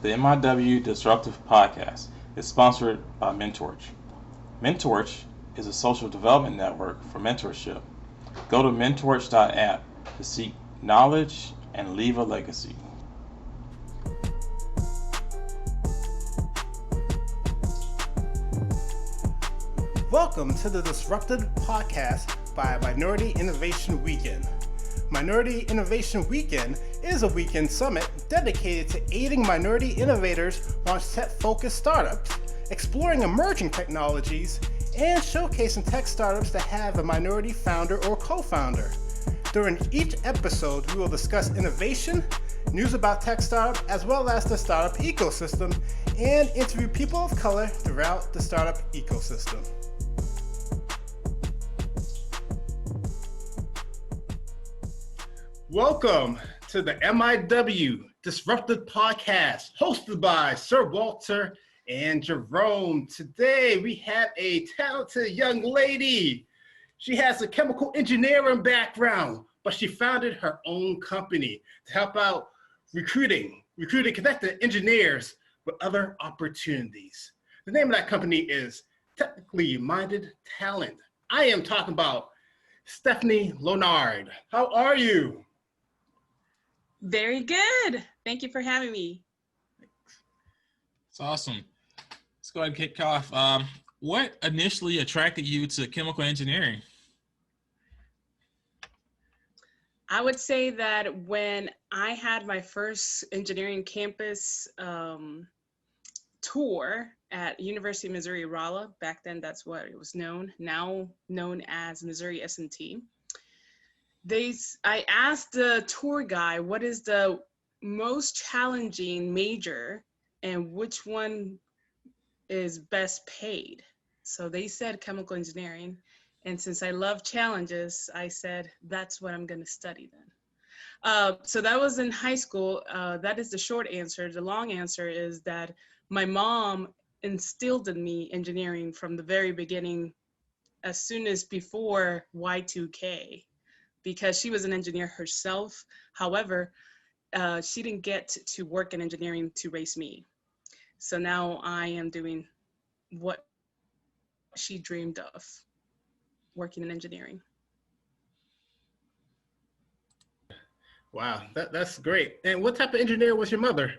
The MIW Disruptive Podcast is sponsored by Mentorship. Mentorship is a social development network for mentorship. Go to mentorship.app to seek knowledge and leave a legacy. Welcome to the Disrupted Podcast by Minority Innovation Weekend. Minority Innovation Weekend is a weekend summit dedicated to aiding minority innovators launch tech-focused startups, exploring emerging technologies, and showcasing tech startups that have a minority founder or co-founder. During each episode, we will discuss innovation, news about tech startup, as well as the startup ecosystem, and interview people of color throughout the startup ecosystem. Welcome to the MIW Disrupted Podcast, hosted by Sir Walter and Jerome. Today, we have a talented young lady. She has a chemical engineering background, but she founded her own company to help out recruiting connected engineers with other opportunities. The name of that company is Technically Minded Talent. I am talking about Stephanie Lonard. How are you? Very good. Thank you for having me. It's awesome. Let's go ahead and kick off. What initially attracted you to chemical engineering? I would say that when I had my first engineering campus tour at University of Missouri Rolla, back then that's what it was known, now known as Missouri S&T. I asked the tour guide, what is the most challenging major and which one is best paid? So they said chemical engineering. And since I love challenges, I said, that's what I'm going to study then. So that was in high school. That is the short answer. The long answer is that my mom instilled in me engineering from the very beginning, as soon as before Y2K. Because she was an engineer herself. However, she didn't get to work in engineering to raise me. So now I am doing what she dreamed of, working in engineering. Wow, that's great. And what type of engineer was your mother?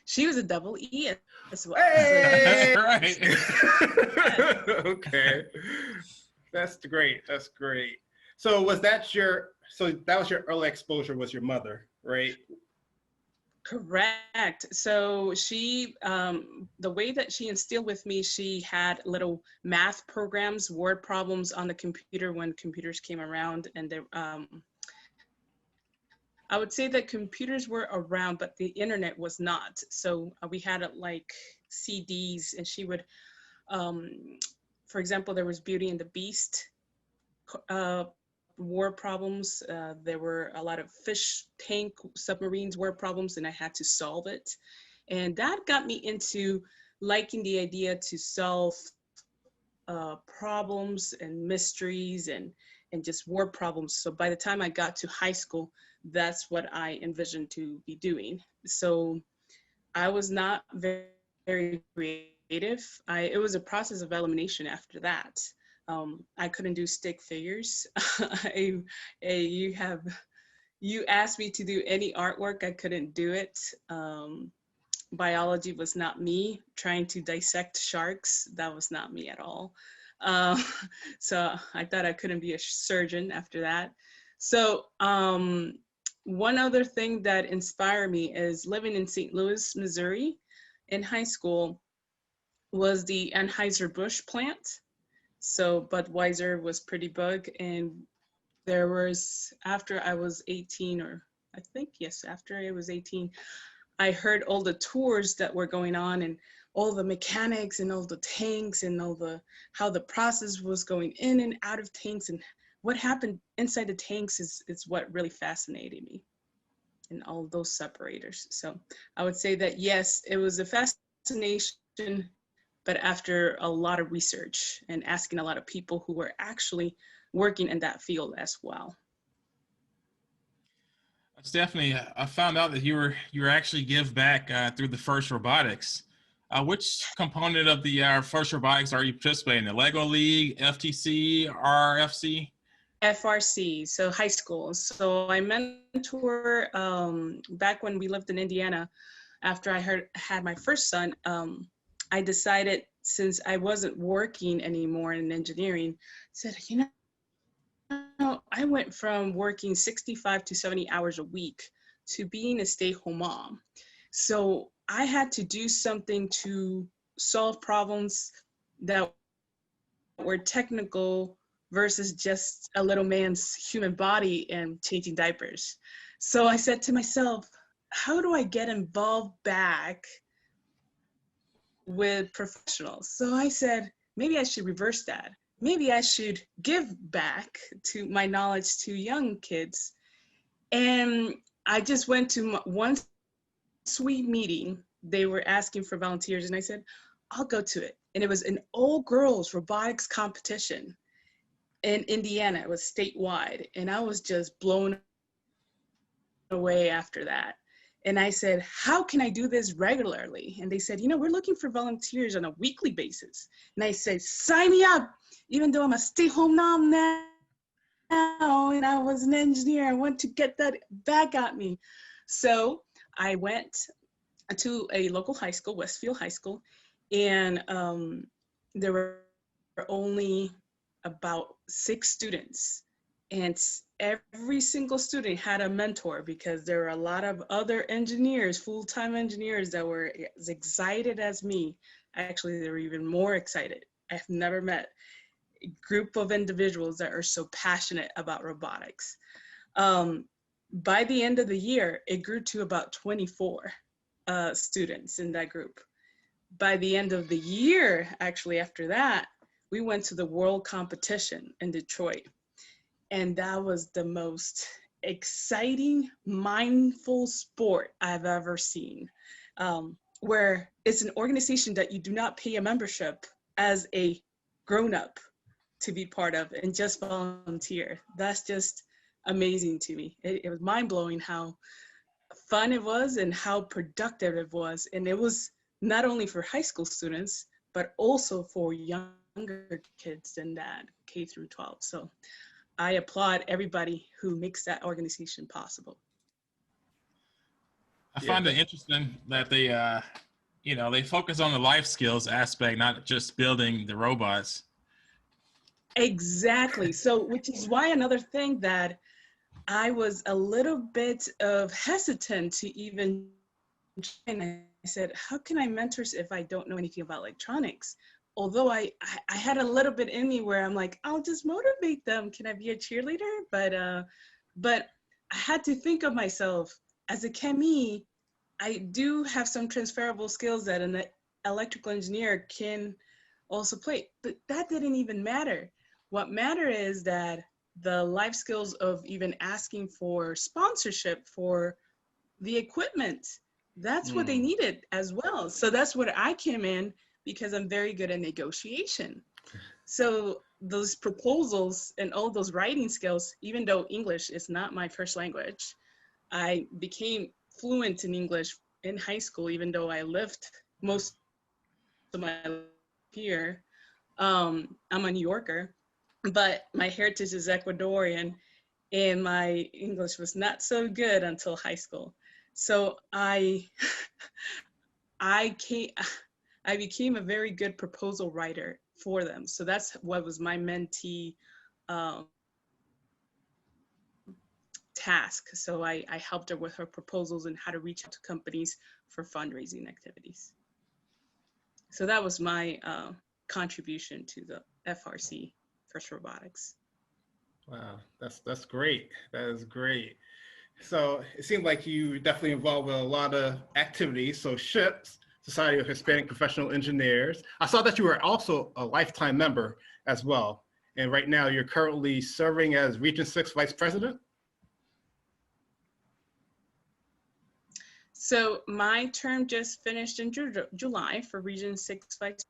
She was a double E as well. Hey! Right. Okay, that's great. That's great. So that was your early exposure, was your mother, right? Correct. So she, the way that she instilled with me, she had little math programs, word problems on the computer when computers came around. And I would say that computers were around, but the internet was not. So we had like CDs, and she would, for example, there was Beauty and the Beast, word problems. There were a lot of fish tank submarines word problems, and I had to solve it. And that got me into liking the idea to solve problems and mysteries and just word problems. So by the time I got to high school, that's what I envisioned to be doing. So I was not very, very creative. It was a process of elimination after that. I couldn't do stick figures. You asked me to do any artwork, I couldn't do it. Biology was not me. Trying to dissect sharks, that was not me at all. So I thought I couldn't be a surgeon after that. So one other thing that inspired me is living in St. Louis, Missouri in high school was the Anheuser-Busch plant. So Budweiser was pretty big, and there was, after I was 18, or I think, yes, after I was 18, I heard all the tours that were going on and all the mechanics and all the tanks and how the process was going in and out of tanks, and what happened inside the tanks is what really fascinated me, and all those separators. So I would say that, yes, it was a fascination, but after a lot of research and asking a lot of people who were actually working in that field as well. It's definitely. I found out that you were actually give back through the First Robotics. Which component of the First Robotics are you participating in? The Lego League, FTC, RFC? FRC, so high school. So I mentor back when we lived in Indiana. After I had my first son, I decided, since I wasn't working anymore in engineering, said, I went from working 65 to 70 hours a week to being a stay-at-home mom. So I had to do something to solve problems that were technical versus just a little man's human body and changing diapers. So I said to myself, how do I get involved back with professionals? So I said, maybe I should reverse that. Maybe I should give back to my knowledge to young kids. And I just went to one sweet meeting. They were asking for volunteers, and I said, I'll go to it. And it was an all-girls robotics competition in Indiana. It was statewide, and I was just blown away after that. And I said, how can I do this regularly? And they said, we're looking for volunteers on a weekly basis. And I said, sign me up, even though I'm a stay-home mom now, and I was an engineer. I want to get that back at me. So I went to a local high school, Westfield High School, and there were only about 6 students, and every single student had a mentor, because there were a lot of other engineers, full-time engineers, that were as excited as me. Actually, they were even more excited. I've never met a group of individuals that are so passionate about robotics. By the end of the year, it grew to about 24 students in that group. By the end of the year, actually after that, we went to the world competition in Detroit. And that was the most exciting, mindful sport I've ever seen, where it's an organization that you do not pay a membership as a grown-up to be part of and just volunteer. That's just amazing to me. It was mind-blowing how fun it was and how productive it was. And it was not only for high school students, but also for younger kids than that, K through 12. So I applaud everybody who makes that organization possible. I find it interesting that they, they focus on the life skills aspect, not just building the robots. Exactly. So, which is why another thing that I was a little bit of hesitant to even join. I said, how can I mentor if I don't know anything about electronics? Although I had a little bit in me where I'm like, I'll just motivate them. Can I be a cheerleader? But I had to think of myself as a chemie. I do have some transferable skills that an electrical engineer can also play, but that didn't even matter. What mattered is that the life skills of even asking for sponsorship for the equipment, that's what they needed as well. So that's what I came in, because I'm very good at negotiation. So those proposals and all those writing skills, even though English is not my first language, I became fluent in English in high school, even though I lived most of my life here. I'm a New Yorker, but my heritage is Ecuadorian, and my English was not so good until high school. So I became a very good proposal writer for them. So that's what was my mentee task. So I helped her with her proposals and how to reach out to companies for fundraising activities. So that was my contribution to the FRC, First Robotics. Wow, that's great. That is great. So it seemed like you definitely involved with a lot of activities. So SHIPS, Society of Hispanic Professional Engineers. I saw that you were also a lifetime member as well. And right now you're currently serving as Region 6 Vice President. So my term just finished in July for Region 6 Vice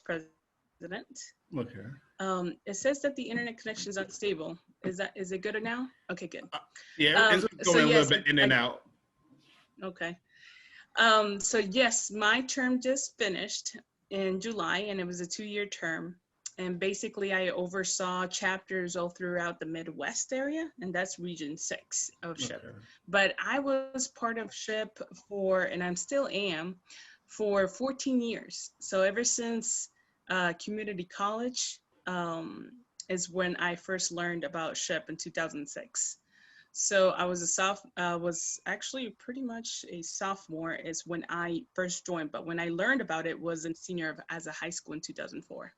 President. Okay. It says that the internet connection is unstable. is it good now? Okay, good. Yeah, it's So going a yes, little bit in and out. okay. So yes, my term just finished in July, and it was a 2-year term. And basically, I oversaw chapters all throughout the Midwest area, and that's Region 6 of SHIP. Okay. But I was part of SHIP for, and I'm still am, for 14 years. So ever since community college is when I first learned about SHIP in 2006. So I was actually pretty much a sophomore is when I first joined, but when I learned about it was in as a high school in 2004.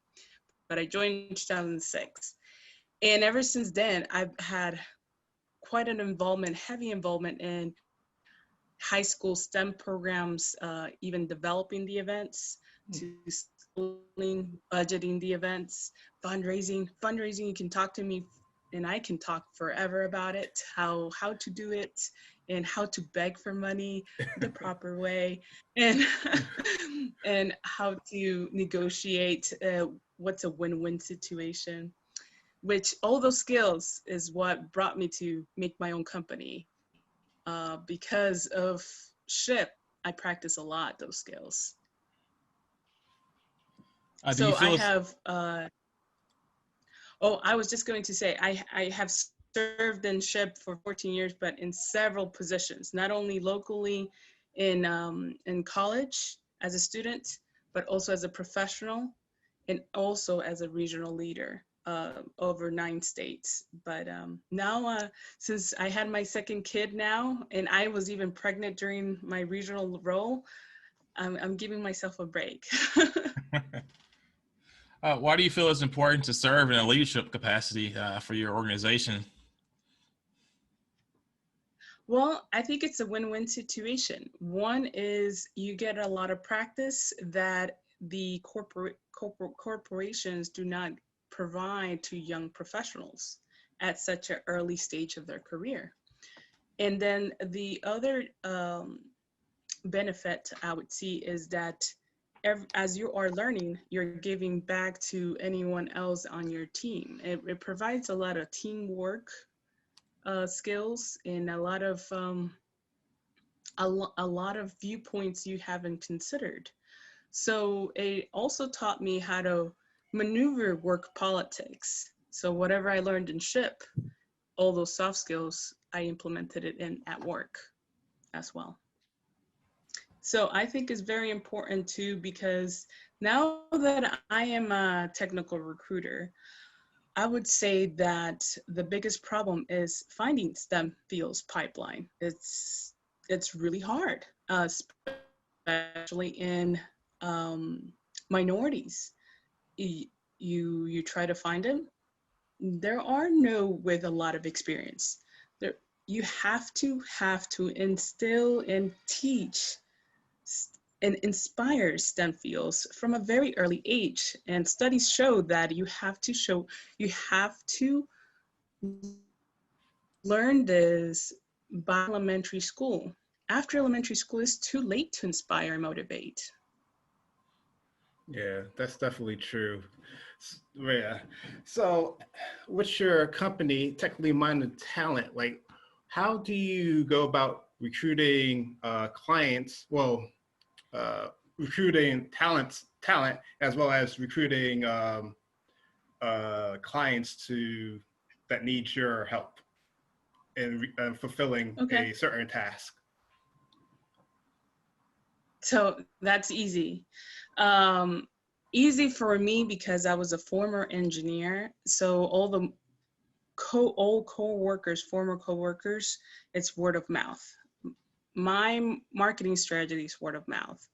But I joined in 2006. And ever since then, I've had quite an heavy involvement in high school STEM programs, even developing the events, to schooling, budgeting the events, fundraising. Fundraising, you can talk to me and I can talk forever about it, how to do it and how to beg for money the proper way, and and how to negotiate what's a win-win situation, which all those skills is what brought me to make my own company. Because of SHIP, I practice a lot those skills. Do you So I feel have I was just going to say, I have served in SHIP for 14 years, but in several positions, not only locally in college as a student, but also as a professional and also as a regional leader over 9 states. But now, since I had my second kid now, and I was even pregnant during my regional role, I'm giving myself a break. why do you feel it's important to serve in a leadership capacity for your organization? Well, I think it's a win-win situation. One is you get a lot of practice that the corporations do not provide to young professionals at such an early stage of their career. And then the other benefit I would see is that as you are learning, you're giving back to anyone else on your team. It provides a lot of teamwork skills and a lot of viewpoints you haven't considered. So it also taught me how to maneuver work politics. So whatever I learned in SHIP, all those soft skills, I implemented it in at work as well. So I think it's very important too, because now that I am a technical recruiter, I would say that the biggest problem is finding STEM fields pipeline. It's really hard, especially in minorities. You try to find them. There are no with a lot of experience. You have to instill and teach and inspire STEM fields from a very early age. And studies show that you have to learn this by elementary school. After elementary school, it's too late to inspire and motivate. Yeah, that's definitely true. Yeah. So with your company, Technically Minded Talent, like how do you go about recruiting clients? Well, recruiting talent as well as recruiting clients that need your help in fulfilling Okay. a certain task. So that's easy. Easy for me because I was a former engineer. So all the former co-workers, it's word of mouth. My marketing strategy is word of mouth.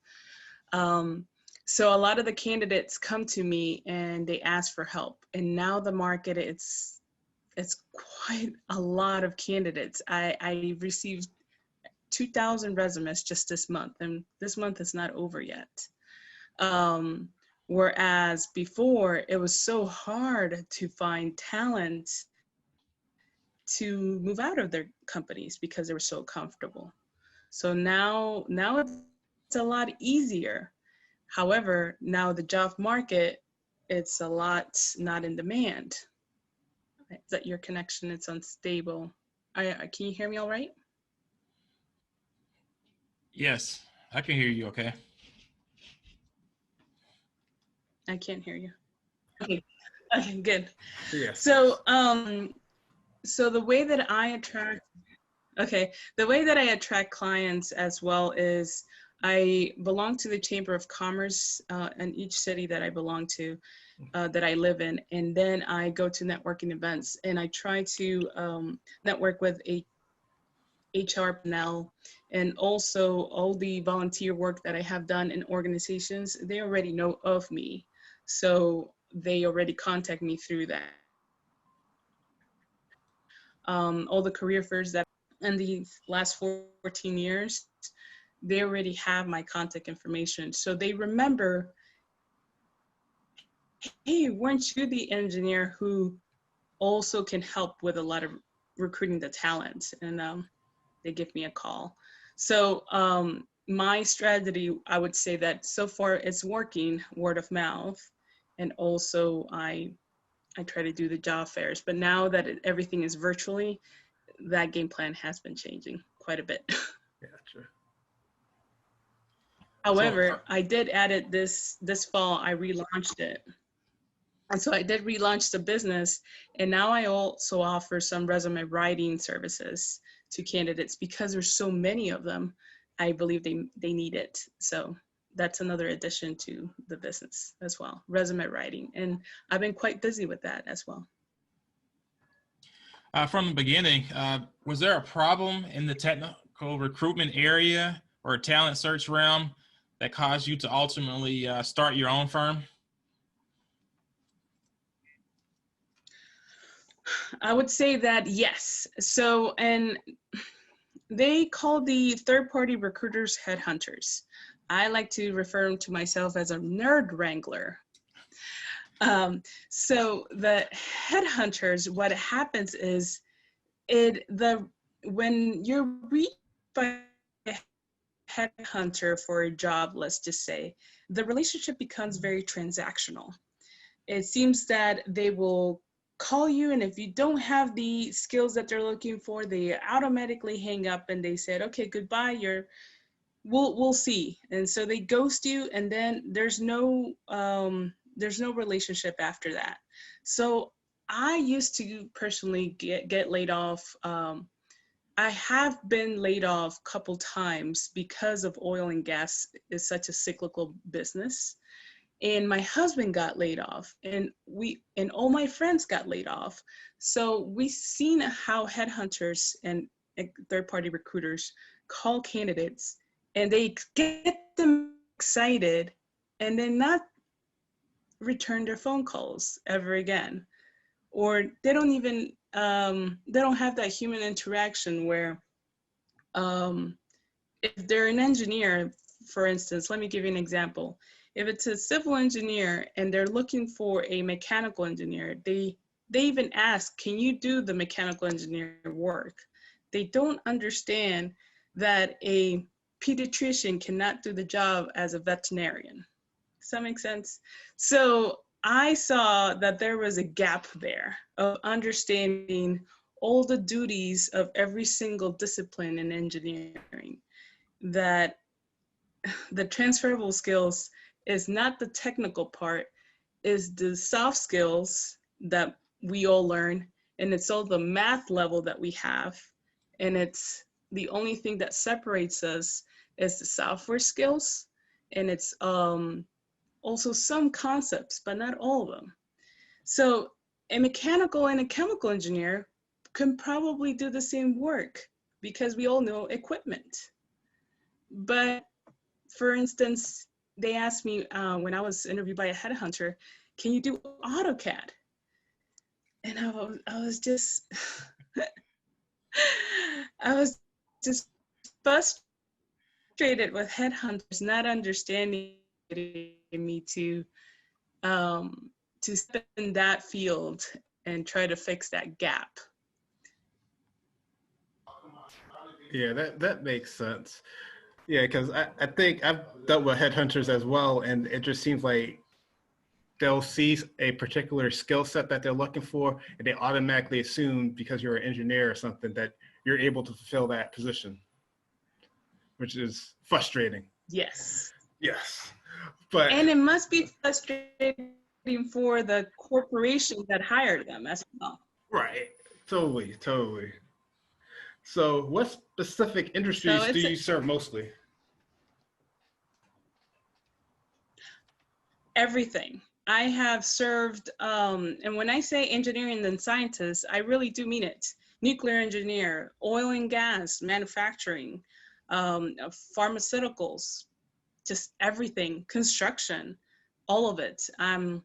So a lot of the candidates come to me and they ask for help. And now the market, it's quite a lot of candidates. I received 2,000 resumes just this month, and this month is not over yet. Whereas before, it was so hard to find talent to move out of their companies because they were so comfortable. So now it's a lot easier. However, now the job market, it's a lot not in demand. Is that your connection? It's unstable. Can you hear me all right? Yes, I can hear you. Okay. I can't hear you. Okay. Okay, good. Yes. So the way that I attract, the way that I attract clients as well is I belong to the Chamber of Commerce in each city that I belong to, that I live in, and then I go to networking events and I try to network with a HR panel, and also all the volunteer work that I have done in organizations. They already know of me, so they already contact me through that. All the career fairs that in the last 14 years, they already have my contact information. So they remember, hey, weren't you the engineer who also can help with a lot of recruiting the talent? And they give me a call. So my strategy, I would say that so far it's working, word of mouth. And also I try to do the job fairs, but now that everything is virtually, that game plan has been changing quite a bit. Gotcha. However, I did add it this fall, I relaunched it. And so I did relaunch the business, and now I also offer some resume writing services to candidates because there's so many of them. I believe they need it. So that's another addition to the business as well, resume writing. And I've been quite busy with that as well. From the beginning, was there a problem in the technical recruitment area or talent search realm that caused you to ultimately start your own firm? I would say that yes. So, and they call the third-party recruiters headhunters. I like to refer to myself as a nerd wrangler. So the headhunters, what happens is when you're reached by a headhunter for a job, let's just say, the relationship becomes very transactional. It seems that they will call you, and if you don't have the skills that they're looking for, they automatically hang up and they said, okay, goodbye, we'll see. And so they ghost you, and then there's no relationship after that. So I used to personally get laid off. I have been laid off a couple times because of oil and gas is such a cyclical business. And my husband got laid off, and all my friends got laid off. So we've seen how headhunters and third-party recruiters call candidates, and they get them excited and then not return their phone calls ever again. Or they don't even, they don't have that human interaction where if they're an engineer, for instance, let me give you an example. If it's a civil engineer and they're looking for a mechanical engineer, they even ask, can you do the mechanical engineer work? They don't understand that a pediatrician cannot do the job as a veterinarian. Does that make sense? So I saw that there was a gap there of understanding all the duties of every single discipline in engineering, that the transferable skills is not the technical part, is the soft skills that we all learn, and it's all the math level that we have, and it's the only thing that separates us is the software skills, and it's also some concepts, but not all of them. So a mechanical and a chemical engineer can probably do the same work because we all know equipment. But for instance, they asked me when I was interviewed by a headhunter, can you do AutoCAD? And I was just, I was just frustrated with headhunters not understanding me to step in that field and try to fix that gap. Yeah, that makes sense. Yeah, because I think I've dealt with headhunters as well, and it just seems like they'll see a particular skill set that they're looking for, and they automatically assume because you're an engineer or something that you're able to fulfill that position, which is frustrating. Yes. Yes. But And it must be frustrating for the corporation that hired them as well. right. Totally. So what specific industries do you serve mostly? Everything. I have served, and when I say engineering and scientists, I really do mean it. Nuclear engineer, oil and gas, manufacturing, pharmaceuticals, just everything, construction, all of it. I'm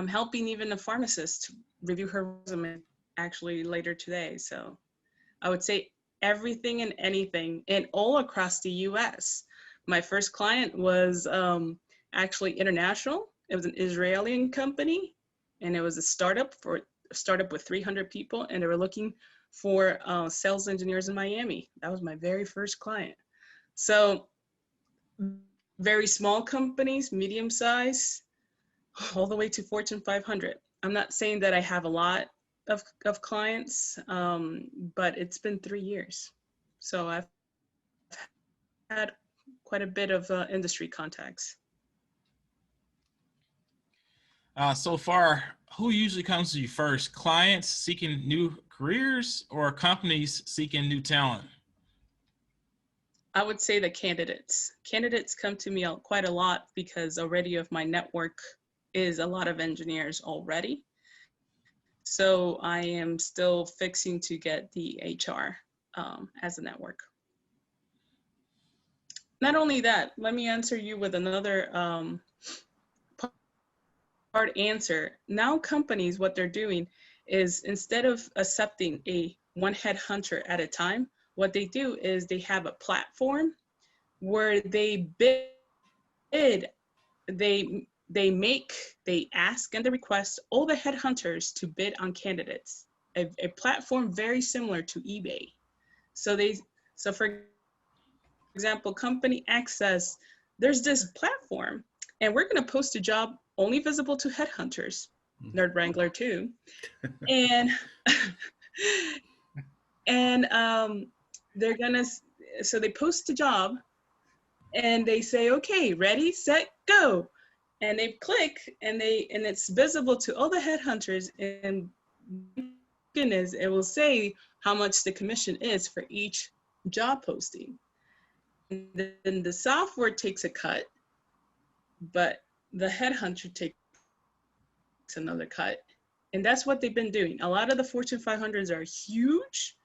helping even a pharmacist review her resume actually later today. So I would say everything and anything, and all across the US. My first client was actually international. It was an Israeli company, and it was a startup with 300 people, and they were looking for sales engineers in Miami. That was my very first client. So very small companies, medium size, all the way to Fortune 500. I'm not saying that I have a lot of clients, but it's been 3 years. So I've had quite a bit of industry contacts. So far, who usually comes to you first? Clients seeking new careers or companies seeking new talent? I would say the candidates. Candidates come to me quite a lot because already of my network is a lot of engineers already. So I am still fixing to get the HR as a network. Not only that, let me answer you with another part answer. Now companies, what they're doing is instead of accepting one headhunter at a time, what they do is they have a platform where they bid, they ask and they request all the headhunters to bid on candidates. A platform very similar to eBay. So for example, company access, there's this platform, and we're going to post a job only visible to headhunters, Nerd Wrangler too, and they're gonna. So they post a job, and they say, "Okay, ready, set, go," and they click, and it's visible to all the headhunters, and goodness, it will say how much the commission is for each job posting. And then the software takes a cut, but the headhunter takes another cut. And that's what they've been doing. A lot of the Fortune 500s are huge.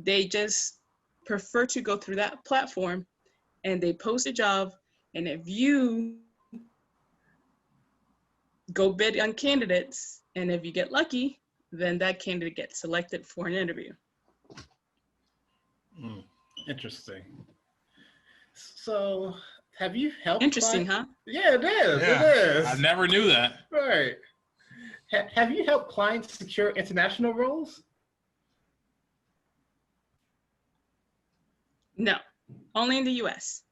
They just prefer to go through that platform, and they post a job. And if you go bid on candidates, and if you get lucky, then that candidate gets selected for an interview. Interesting. So have you helped? Interesting, huh? Yeah, it is. Yeah, it is. I never knew that. Right. Have you helped clients secure international roles? No, only in the US.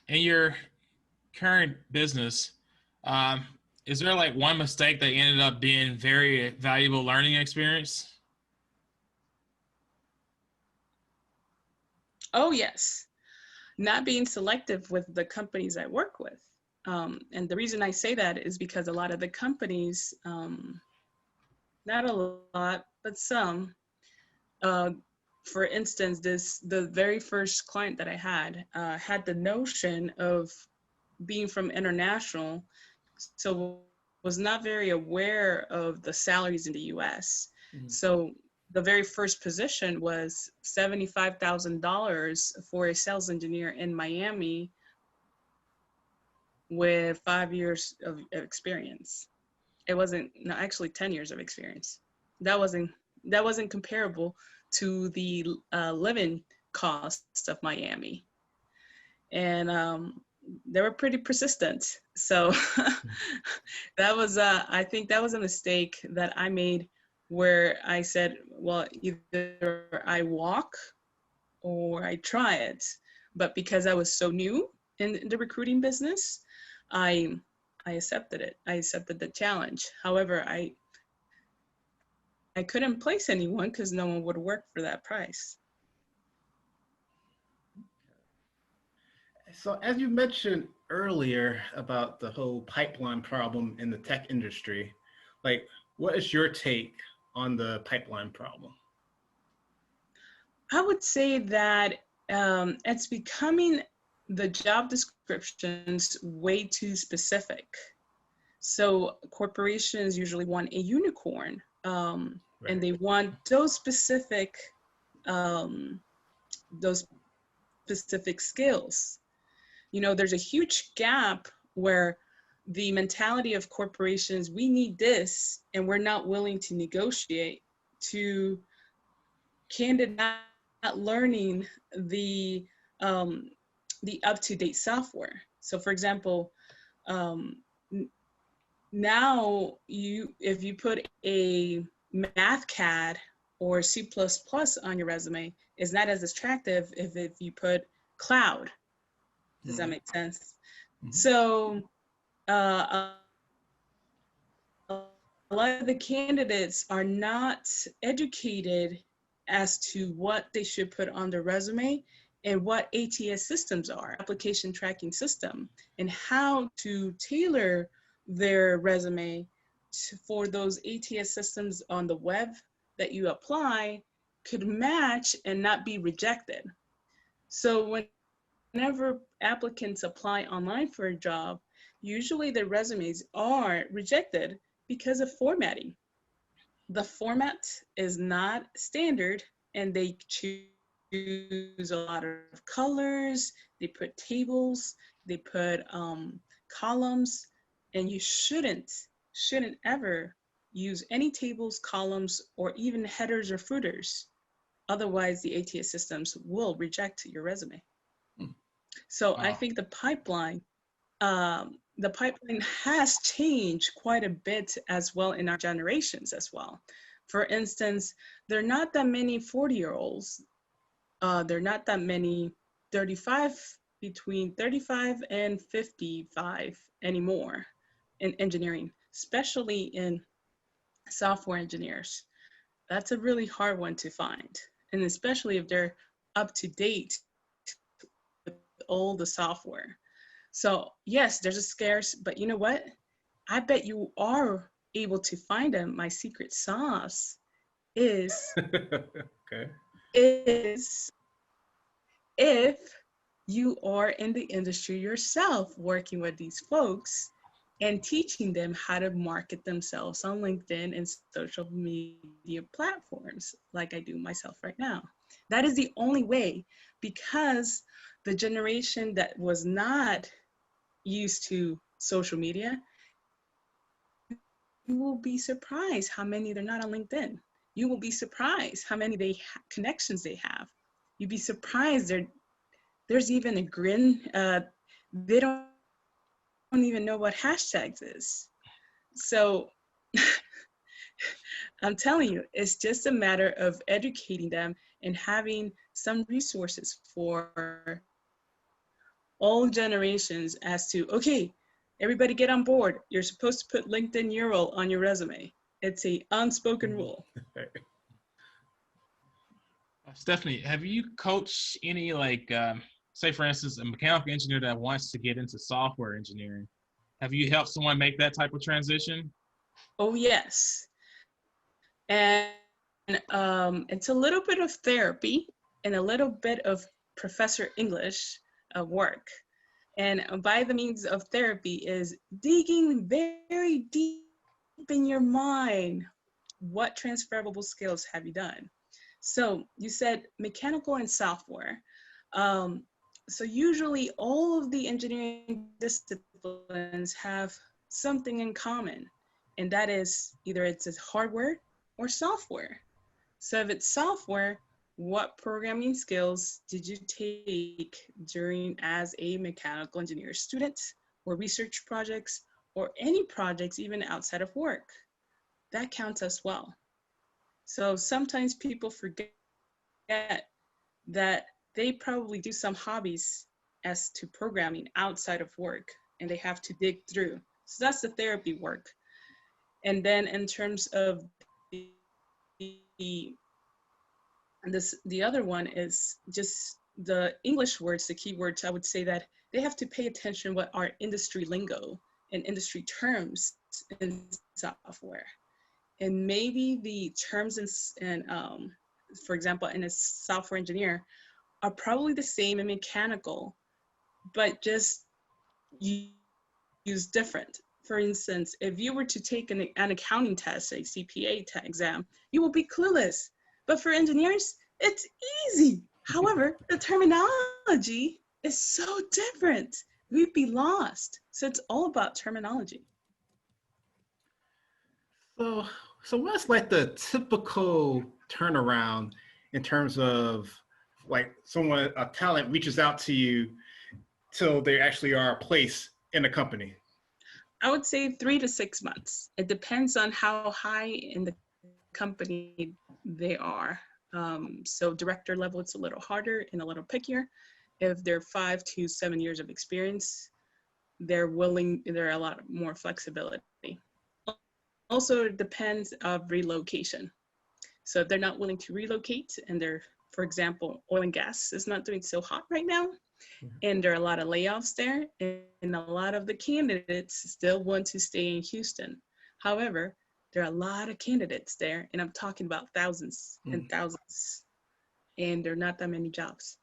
In your current business, is there like one mistake that ended up being very valuable learning experience? Oh, yes. Not being selective with the companies I work with. And the reason I say that is because a lot of the companies, not a lot, but some, for instance, the very first client that I had the notion of being from international, so was not very aware of the salaries in the US. Mm-hmm. So the very first position was $75,000 for a sales engineer in Miami with 5 years of experience. It wasn't, no, actually 10 years of experience. That wasn't comparable to the living costs of Miami. And they were pretty persistent. So that was, I think that was a mistake that I made where I said, well, either I walk or I try it. But because I was so new in the recruiting business, I accepted it. I accepted the challenge. However, I couldn't place anyone because no one would work for that price. So as you mentioned earlier about the whole pipeline problem in the tech industry, like what is your take on the pipeline problem? I would say that it's becoming the job descriptions way too specific. So corporations usually want a unicorn, and they want those specific skills. You know, there's a huge gap where the mentality of corporations, we need this, and we're not willing to negotiate, to candidate not learning the up-to-date software. So for example, now if you put a math CAD or C++ on your resume, it's not as attractive if you put cloud. Does that make sense? Mm-hmm. So a lot of the candidates are not educated as to what they should put on their resume and what ATS systems are, application tracking system, and how to tailor their resume for those ATS systems on the web that you apply could match and not be rejected. So whenever applicants apply online for a job, usually their resumes are rejected because of formatting. The format is not standard, and they choose a lot of colors, they put tables, they put columns, and you shouldn't ever use any tables, columns, or even headers or footers. Otherwise, the ATS systems will reject your resume. So I think the pipeline has changed quite a bit as well in our generations as well. For instance, there are not that many 40-year-olds. There are not that many between 35 and 55 anymore in engineering, especially in software engineers. That's a really hard one to find. And especially if they're up to date with all the software. So yes, there's a scarce, but you know what? I bet you are able to find them. My secret sauce is, is if you are in the industry yourself, working with these folks and teaching them how to market themselves on LinkedIn and social media platforms like I do myself right now. That is the only way, because the generation that was not used to social media, you will be surprised how many they're not on LinkedIn. You will be surprised how many connections they have. You'd be surprised there's even a grin. They don't even know what hashtags is. So I'm telling you, it's just a matter of educating them and having some resources for all generations as to, okay, everybody get on board. You're supposed to put LinkedIn URL on your resume. It's a unspoken rule. Stephanie, have you coached any, like, say for instance, a mechanical engineer that wants to get into software engineering? Have you helped someone make that type of transition? Oh, yes. And it's a little bit of therapy and a little bit of Professor English work. And by the means of therapy is digging very deep in your mind. What transferable skills have you done? So you said mechanical and software. So usually all of the engineering disciplines have something in common, and that is either it's hardware or software. So if it's software, what programming skills did you take as a mechanical engineer student, or research projects, or any projects even outside of work? That counts as well. So sometimes people forget that they probably do some hobbies as to programming outside of work, and they have to dig through. So that's the therapy work. And then in terms of the the other one is just the English words, the keywords. I would say that they have to pay attention what are industry lingo and industry terms in software. And maybe the terms in for example, in a software engineer are probably the same in mechanical, but just used different. For instance, if you were to take an accounting test, a CPA exam, you will be clueless. But for engineers, it's easy. However, the terminology is so different. We'd be lost. So it's all about terminology. So what's like the typical turnaround in terms of like a talent reaches out to you till they actually are placed in a company? I would say 3 to 6 months. It depends on how high in the company they are. So director level, it's a little harder and a little pickier. If they're 5 to 7 years of experience, there are a lot more flexibility. Also, it depends of relocation. So if they're not willing to relocate and they're, for example, oil and gas is not doing so hot right now, and there are a lot of layoffs there, and a lot of the candidates still want to stay in Houston. However, there are a lot of candidates there, and I'm talking about thousands and thousands, and there are not that many jobs.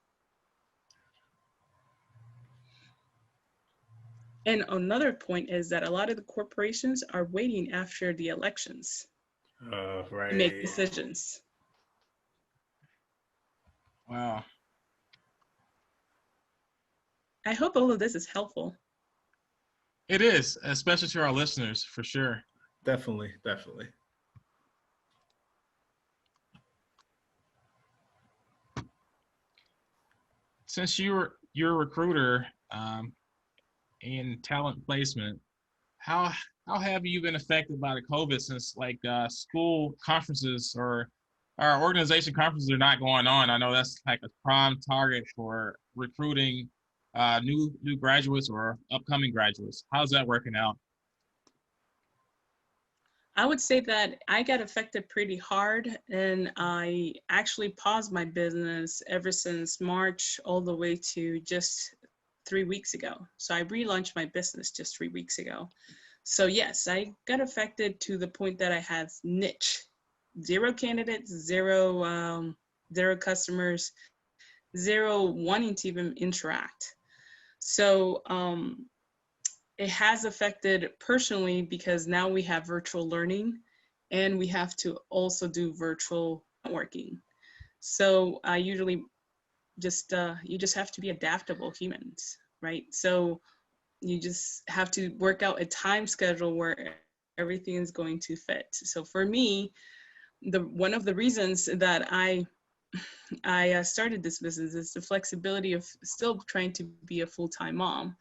And another point is that a lot of the corporations are waiting after the elections Right. to make decisions. Wow. I hope all of this is helpful. It is, especially to our listeners, for sure. Definitely, definitely. Since you're a recruiter in talent placement, how have you been affected by the COVID since like school conferences or our organization conferences are not going on? I know that's like a prime target for recruiting new graduates or upcoming graduates. How's that working out? I would say that I got affected pretty hard, and I actually paused my business ever since March all the way to just 3 weeks ago. So I relaunched my business just 3 weeks ago. So yes, I got affected to the point that I had niche, 0 candidates, zero customers, 0 wanting to even interact. So it has affected personally because now we have virtual learning and we have to also do virtual networking. So I usually just, you just have to be adaptable humans, right? So you just have to work out a time schedule where everything is going to fit. So for me, one of the reasons that I started this business is the flexibility of still trying to be a full-time mom.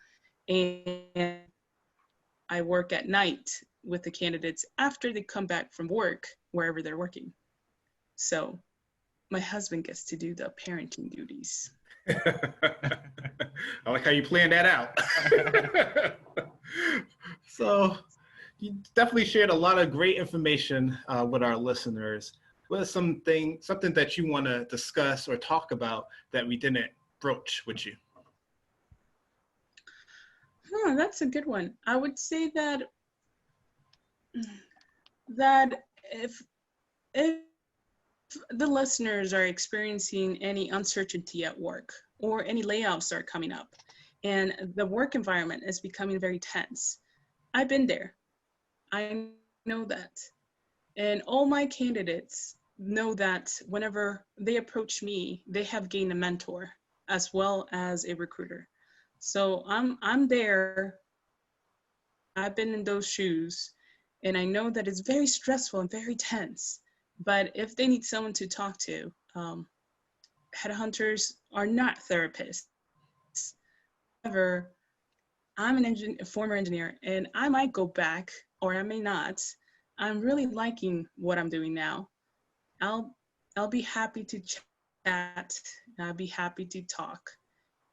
And I work at night with the candidates after they come back from work, wherever they're working. So my husband gets to do the parenting duties. I like how you planned that out. So you definitely shared a lot of great information with our listeners. What is something that you want to discuss or talk about that we didn't broach with you? That's a good one. I would say that if the listeners are experiencing any uncertainty at work or any layoffs are coming up and the work environment is becoming very tense, I've been there. I know that. And all my candidates know that whenever they approach me, they have gained a mentor as well as a recruiter. So I'm there. I've been in those shoes, and I know that it's very stressful and very tense. But if they need someone to talk to, headhunters are not therapists. However, I'm a former engineer, and I might go back, or I may not. I'm really liking what I'm doing now. I'll be happy to chat. I'll be happy to talk.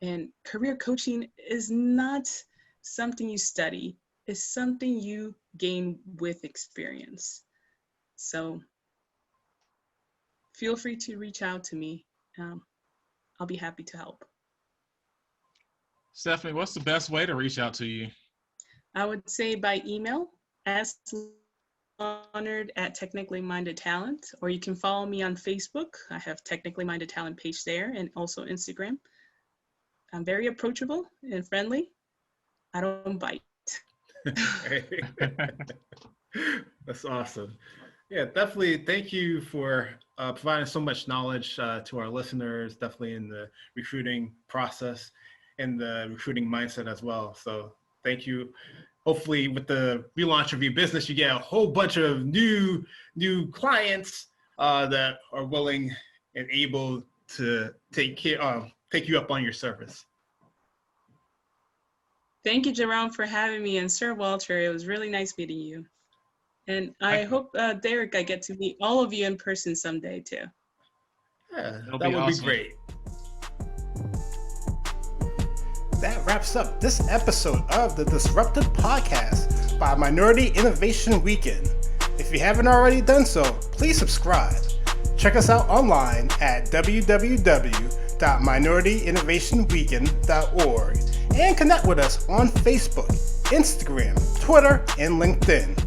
And career coaching is not something you study. It's something you gain with experience. So feel free to reach out to me. I'll be happy to help. Stephanie, what's the best way to reach out to you? I would say by email, Lonard@Technically Minded Talent, or you can follow me on Facebook. I have Technically Minded Talent page there, and also Instagram. I'm very approachable and friendly. I don't bite. That's awesome. Yeah, definitely. Thank you for providing so much knowledge to our listeners, definitely in the recruiting process and the recruiting mindset as well. So thank you. Hopefully with the relaunch of your business, you get a whole bunch of new clients that are willing and able to take you up on your service. Thank you, Jerome, for having me, and Sir Walter. It was really nice meeting you. And I hope, Derek, I get to meet all of you in person someday, too. Yeah, That'll that be would awesome. be great. That wraps up this episode of the Disrupted Podcast by Minority Innovation Weekend. If you haven't already done so, please subscribe. Check us out online at www.minorityinnovationweekend.org and connect with us on Facebook, Instagram, Twitter, and LinkedIn.